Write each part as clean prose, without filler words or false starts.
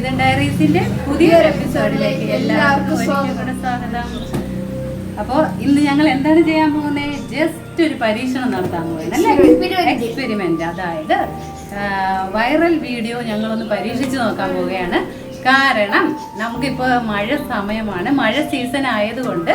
അദ്വൈതം ഡയറീസിന്റെ പുതിയൊരു എപ്പിസോഡിലേക്ക് എല്ലാവർക്കും സ്വാഗതം. അപ്പോൾ ഇന്ന് ഞങ്ങൾ എന്താണ് ചെയ്യാൻ പോകുന്നത്? ജസ്റ്റ് ഒരു പരീക്ഷണം നടത്താൻ പോകുന്നത്, എക്സ്പെരിമെന്റ്. അതായത് വൈറൽ വീഡിയോ ഞങ്ങളൊന്ന് പരീക്ഷിച്ച് നോക്കാൻ പോവുകയാണ്. കാരണം നമുക്കിപ്പോൾ മഴ സമയമാണ്, മഴ സീസൺ ആയതുകൊണ്ട്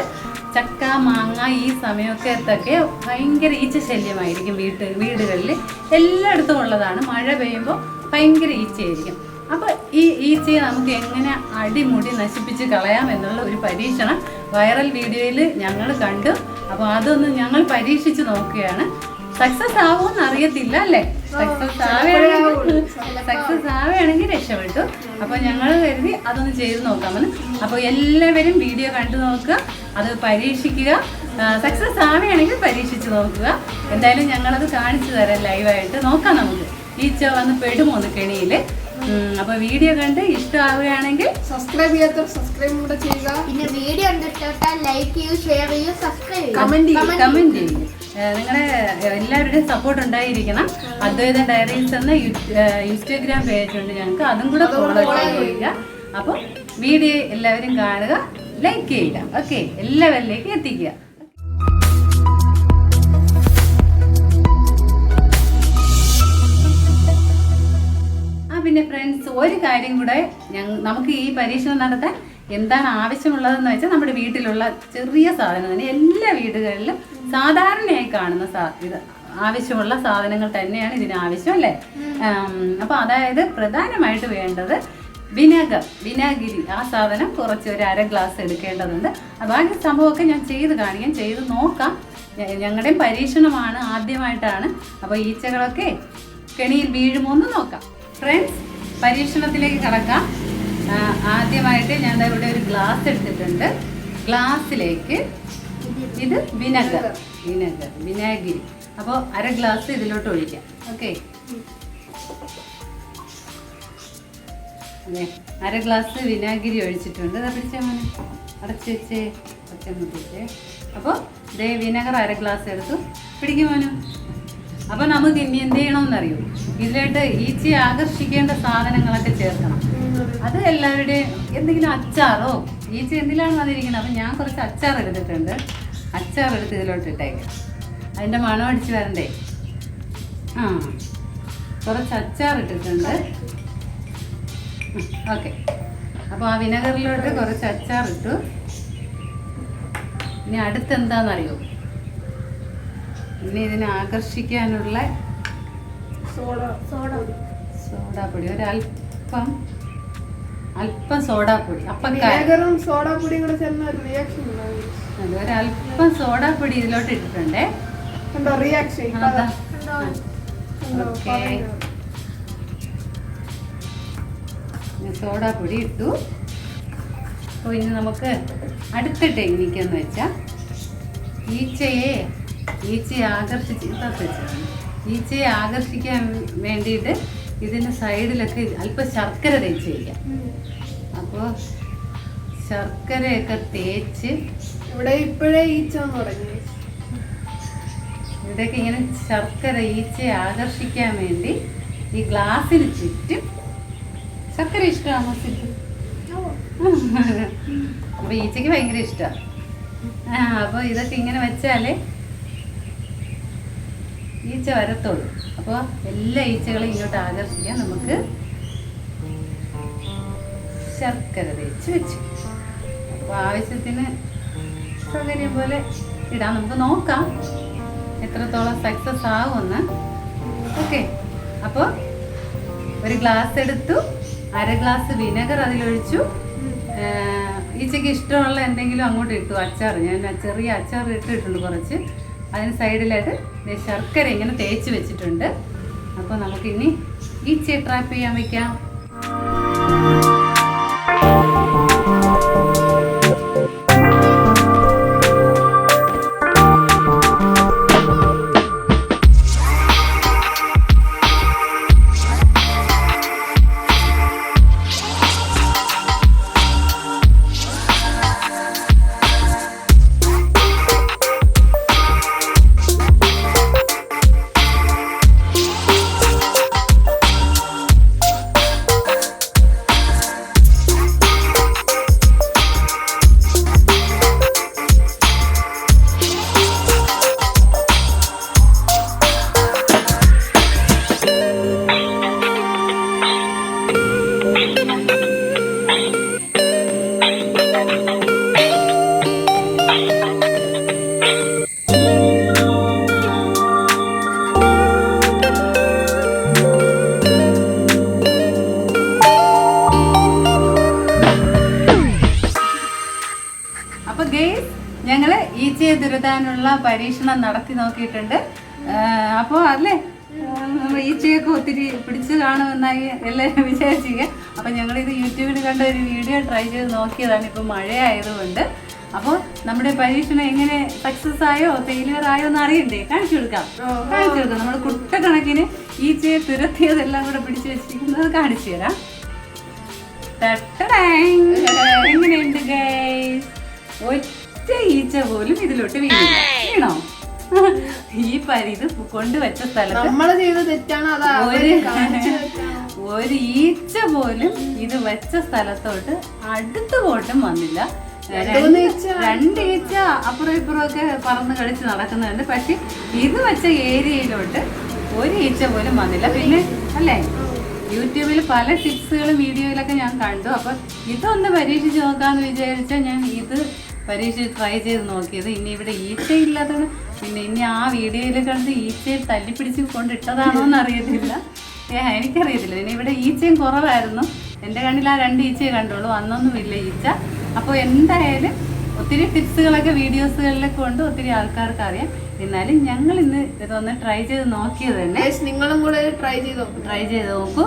ചക്ക മാങ്ങ ഈ സമയമൊക്കെ ഭയങ്കര ഈച്ച ശല്യമായിരിക്കും. വീടുകളിൽ എല്ലായിടത്തും ഉള്ളതാണ്. മഴ പെയ്യുമ്പോൾ ഭയങ്കര ഈച്ചയായിരിക്കും. അപ്പോൾ ഈ ഈച്ചയെ നമുക്ക് എങ്ങനെ അടിമുടി നശിപ്പിച്ച് കളയാം എന്നുള്ള ഒരു പരീക്ഷണം വൈറൽ വീഡിയോയിൽ ഞങ്ങൾ കണ്ടു. അപ്പോൾ അതൊന്ന് ഞങ്ങൾ പരീക്ഷിച്ച് നോക്കുകയാണ്. സക്സസ് ആവുമെന്ന് അറിയത്തില്ല അല്ലേ? സക്സസ് ആവുകയാണെങ്കിൽ രക്ഷപ്പെട്ടു. അപ്പോൾ ഞങ്ങൾ കരുതി അതൊന്ന് ചെയ്ത് നോക്കാമെന്ന്. അപ്പോൾ എല്ലാവരും വീഡിയോ കണ്ടു നോക്കുക, അത് പരീക്ഷിക്കുക. സക്സസ് ആവുകയാണെങ്കിൽ പരീക്ഷിച്ച് നോക്കുക. എന്തായാലും ഞങ്ങളത് കാണിച്ചു തരാം ലൈവായിട്ട്. നോക്കാം നമുക്ക് ഈച്ച വന്ന് പെടുമോന്ന് കെണിയിൽ. അപ്പോൾ വീഡിയോ കണ്ട് ഇഷ്ടമാവുകയാണെങ്കിൽ സബ്സ്ക്രൈബ് ചെയ്യാത്തവർ സബ്സ്ക്രൈബ് കൂടെ ചെയ്യുക. പിന്നെ വീഡിയോ കണ്ടിട്ട് ലൈക്ക് ചെയ്യൂ, ഷെയർ ചെയ്യൂ, സബ്സ്ക്രൈബ് ചെയ്യൂ, കമന്റ് ചെയ്യൂ. നിങ്ങളുടെ എല്ലാവരുടെയും സപ്പോർട്ട് ഉണ്ടായിരിക്കണം. അദ്വൈതം ഡയറീസ് എന്ന ഇൻസ്റ്റാഗ്രാം പേജ് ഉണ്ട് ഞങ്ങൾക്ക്, അതും കൂടെ ഫോളോ ചെയ്യുക. അപ്പോൾ വീഡിയോ എല്ലാവരും കാണുക, ലൈക്ക് ചെയ്യുക. ഓക്കെ, എല്ലാവരിലേക്ക് എത്തിക്കുക. പിന്നെ ഫ്രണ്ട്സ്, ഒരു കാര്യം കൂടെ, നമുക്ക് ഈ പരീക്ഷണം നടത്താൻ എന്താണ് ആവശ്യമുള്ളതെന്ന് വെച്ചാൽ നമ്മുടെ വീട്ടിലുള്ള ചെറിയ സാധനം തന്നെ, എല്ലാ വീടുകളിലും സാധാരണയായി കാണുന്ന ഇത് ആവശ്യമുള്ള സാധനങ്ങൾ തന്നെയാണ് ഇതിന് ആവശ്യം അല്ലേ? അപ്പോൾ അതായത് പ്രധാനമായിട്ട് വേണ്ടത് വിനാഗിരി. ആ സാധനം കുറച്ച് ഒരു 1/2 ഗ്ലാസ് എടുക്കേണ്ടതുണ്ട്. ബാക്കി സംഭവമൊക്കെ ഞാൻ ചെയ്ത് നോക്കാം. ഞങ്ങളുടെയും പരീക്ഷണമാണ്, ആദ്യമായിട്ടാണ്. അപ്പോൾ ഈച്ചകളൊക്കെ കെണിയിൽ വീഴുമോ എന്ന് നോക്കാം. ഫ്രണ്ട്സ്, പരീക്ഷണത്തിലേക്ക് കടക്കാം. ആദ്യമായിട്ട് ഞാൻ ഇവിടെ ഒരു ഗ്ലാസ് എടുത്തിട്ടുണ്ട്. ഗ്ലാസ്സിലേക്ക് ഇത് വിനാഗിരി. അപ്പോൾ 1/2 ഗ്ലാസ് ഇതിലോട്ട് ഒഴിക്കാം. ഓക്കെ, അതെ, 1/2 ഗ്ലാസ് വിനാഗിരി ഒഴിച്ചിട്ടുണ്ട്. അത് പിടിച്ചേ മോനെ, അടച്ച് വെച്ചേ, ഒറ്റ. അപ്പോൾ ഇതേ വിനെഗർ 1/2 ഗ്ലാസ് എടുത്തു. പിടിക്കും മോനു. അപ്പോൾ നമുക്ക് ഇനി എന്ത് ചെയ്യണമെന്നറിയോ? ഇതിലോട്ട് ഈച്ചയെ ആകർഷിക്കേണ്ട സാധനങ്ങളൊക്കെ ചേർക്കണം. അത് എല്ലാവരുടെയും എന്തെങ്കിലും അച്ചാറോ, ഈച്ച എന്തിലാണ് വന്നിരിക്കുന്നത്. അപ്പം ഞാൻ കുറച്ച് അച്ചാർ എടുത്തിട്ടുണ്ട്. അച്ചാർ എടുത്ത് ഇതിലോട്ട് ഇട്ടേക്കാം. അതിൻ്റെ മണം അടിച്ച് വരണ്ടേ? കുറച്ച് അച്ചാർ ഇട്ടിട്ടുണ്ട്. ഓക്കെ, അപ്പോൾ ആ വിനെഗറിലോട്ട് കുറച്ച് അച്ചാർ ഇട്ടു. ഇനി അടുത്തെന്താണെന്നറിയോ? ഇനി ഇതിനെ ആകർഷിക്കാനുള്ള സോഡാപ്പൊടി, ഒരല്പം സോഡാപ്പൊടി. ഒരല്പം സോഡാപ്പൊടി ഇതിലോട്ട് ഇട്ടിട്ടുണ്ടേ. ഓക്കെ, സോഡാപ്പൊടി ഇട്ടു. അപ്പോൾ ഇനി നമുക്ക് അടുത്ത ടെക്നിക്കെന്ന് വെച്ചാൽ ഈച്ചയെ ആകർഷിക്കാൻ വേണ്ടിയിട്ട് ഇതിൻ്റെ സൈഡിലൊക്കെ അല്പം ശർക്കര തേച്ച് വയ്ക്കാം. അപ്പോൾ ശർക്കരയൊക്കെ തേച്ച് ഇവിടെ ഇപ്പോഴേ ഈച്ച തുടങ്ങി. ഇവിടെയൊക്കെ ഇങ്ങനെ ശർക്കര ഈച്ചയെ ആകർഷിക്കാൻ വേണ്ടി ഈ ഗ്ലാസ്സിന് ചുറ്റും ശർക്കര ഇഷ്ടമാണോ? ചുറ്റും അപ്പോൾ ഈച്ചയ്ക്ക് ഭയങ്കര ഇഷ്ടമാണ്. അപ്പോൾ ഇതൊക്കെ ഇങ്ങനെ വെച്ചാൽ ഈച്ച വരത്തുള്ളൂ. അപ്പോൾ എല്ലാ ഈച്ചകളെയും ഇങ്ങോട്ട് ആകർഷിക്കാൻ നമുക്ക് ശർക്കര തേച്ച് വെച്ചു. അപ്പോൾ ആവശ്യത്തിന് സൗകര്യം പോലെ ഇടാം. നമുക്ക് നോക്കാം എത്രത്തോളം സക്സസ് ആവുമെന്ന്. ഓക്കെ, അപ്പോൾ ഒരു ഗ്ലാസ് എടുത്തു, 1/2 ഗ്ലാസ് വിനെഗർ അതിലൊഴിച്ചു. ഈച്ചയ്ക്ക് ഇഷ്ടമുള്ള എന്തെങ്കിലും അങ്ങോട്ട് ഇട്ടു. അച്ചാർ, ഞാൻ ചെറിയ അച്ചാർ ഇട്ടിട്ടുണ്ട് കുറച്ച്. അതിന് സൈഡിലായിട്ട് ശർക്കര ഇങ്ങനെ തേച്ച് വെച്ചിട്ടുണ്ട്. അപ്പോൾ നമുക്കിനി ഈച്ചയെ ട്രാപ്പ് ചെയ്യാൻ വയ്ക്കാം. ഈച്ചയെ തുരത്താനുള്ള പരീക്ഷണം നടത്തി നോക്കിയിട്ടുണ്ട്. അപ്പോൾ അല്ലേ ഈച്ചയൊക്കെ ഒത്തിരി പിടിച്ച് കാണുമെന്നായി എല്ലാവരും വിചാരിച്ചിരിക്കുക. അപ്പം ഞങ്ങളിത് യൂട്യൂബിൽ കണ്ട ഒരു വീഡിയോ ട്രൈ ചെയ്ത് നോക്കിയതാണ്. ഇപ്പോൾ മഴയായതുകൊണ്ട്. അപ്പോൾ നമ്മുടെ പരീക്ഷണം എങ്ങനെ സക്സസ് ആയോ ഫെയിലിയർ ആയോ എന്ന് അറിയണ്ടേ? കാണിച്ചു കൊടുക്കാം. നമ്മൾ കുട്ടക്കണക്കിന് ഈച്ചയെ തുരത്തിയതെല്ലാം കൂടെ പിടിച്ചു വെച്ചിരിക്കുന്നത് കാണിച്ചു തരാം. എങ്ങനെയുണ്ട് ഗൈസ്? ഒറ്റ ഈച്ച പോലും ഇതിലോട്ട് വീണോ? ഇത് കൊണ്ടുവച്ച സ്ഥലത്ത് ഒരു ഈച്ച പോലും ഇത് വെച്ച സ്ഥലത്തോട്ട് അടുത്ത് പോട്ടും വന്നില്ല. രണ്ട് ഈച്ച അപ്പുറം ഇപ്പുറം ഒക്കെ പറന്ന് കളിച്ച് നടക്കുന്നുണ്ട്. പക്ഷെ ഇത് വെച്ച ഏരിയയിലോട്ട് ഒരു ഈച്ച പോലും വന്നില്ല. പിന്നെ അല്ലേ, യൂട്യൂബിൽ പല ടിപ്സുകളും വീഡിയോയിലൊക്കെ ഞാൻ കണ്ടു. അപ്പം ഇതൊന്ന് പരീക്ഷിച്ച് നോക്കാമെന്ന് വിചാരിച്ചാൽ ഞാൻ ഇത് പരീക്ഷിച്ച് ട്രൈ ചെയ്ത് നോക്കിയത്. ഇനി ഇവിടെ ഈച്ചയില്ലാത്തത് പിന്നെ ഇനി ആ വീഡിയോയിൽ കണ്ട് ഈച്ചയിൽ തല്ലിപ്പിടിച്ച് കൊണ്ടിട്ടതാണോ എന്ന് അറിയത്തില്ല. എനിക്കറിയത്തില്ല. ഇനി ഇവിടെ ഈച്ചയും കുറവായിരുന്നു. എൻ്റെ കണ്ണിൽ ആ 2 ഈച്ചയെ കണ്ടുള്ളൂ, അന്നൊന്നുമില്ല ഈച്ച. അപ്പോൾ എന്തായാലും ഒത്തിരി ടിപ്സുകളൊക്കെ വീഡിയോസുകളിലൊക്കെ കൊണ്ട് ഒത്തിരി ആൾക്കാർക്ക് അറിയാം. എന്നാലും ഞങ്ങൾ ഇന്ന് ഇതൊന്ന് ട്രൈ ചെയ്ത് നോക്കിയത് തന്നെ. നിങ്ങളും കൂടെ ട്രൈ ചെയ്ത് നോക്കൂ.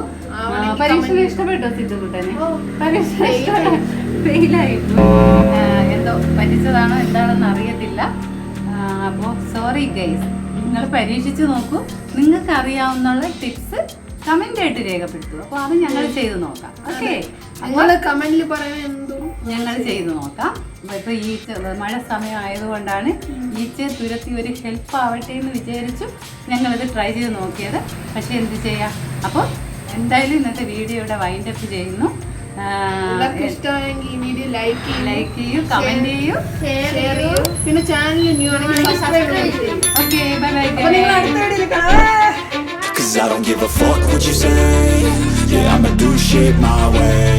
പരീക്ഷ ഇഷ്ടപ്പെട്ടോ സിദ്ധുകുട്ടനെ? പരീക്ഷ ഫെയിലായിട്ടു. എന്തോ പറ്റിച്ചതാണോ എന്താണെന്ന് അറിയത്തില്ല. അപ്പോൾ സോറി ഗൈസ്. നിങ്ങൾ പരീക്ഷിച്ച് നോക്കൂ. നിങ്ങൾക്ക് അറിയാവുന്ന ടിപ്സ് കമന്റ് ആയിട്ട് രേഖപ്പെടുത്തു. അപ്പോൾ അത് ഞങ്ങൾ ചെയ്ത് നോക്കാം. ഓക്കെ, കമന്റിൽ പറയാൻ ഞങ്ങൾ ചെയ്ത് നോക്കാം. ഇപ്പൊ ഈച്ച മഴ സമയം ആയതുകൊണ്ടാണ് ഈച്ചയെ തുരത്തി ഒരു ഹെൽപ്പ് ആവട്ടെ എന്ന് വിചാരിച്ചു ഞങ്ങളിത് ട്രൈ ചെയ്ത് നോക്കിയത്. പക്ഷെ എന്ത് ചെയ്യാം. അപ്പോൾ എന്തായാലും ഇന്നത്തെ വീഡിയോ ഇവിടെ വൈൻഡ് അപ്പ് ചെയ്യുന്നു. ഇഷ്ടമായെങ്കിൽ ഈ വീഡിയോ ലൈക്ക് ചെയ്യൂ, കമന്റ് ചെയ്യൂ, ഷെയർ ചെയ്യൂ. പിന്നെ ചാനൽ ന്യൂ ആണെങ്കിൽ സബ്സ്ക്രൈബ് ചെയ്യൂ. Okay, bye bye. Cause I don't give a fuck what you say. Yeah, I'ma do shit my way.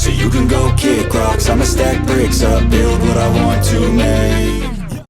So you can go kick rocks, I'ma stack bricks up, build what I want to make.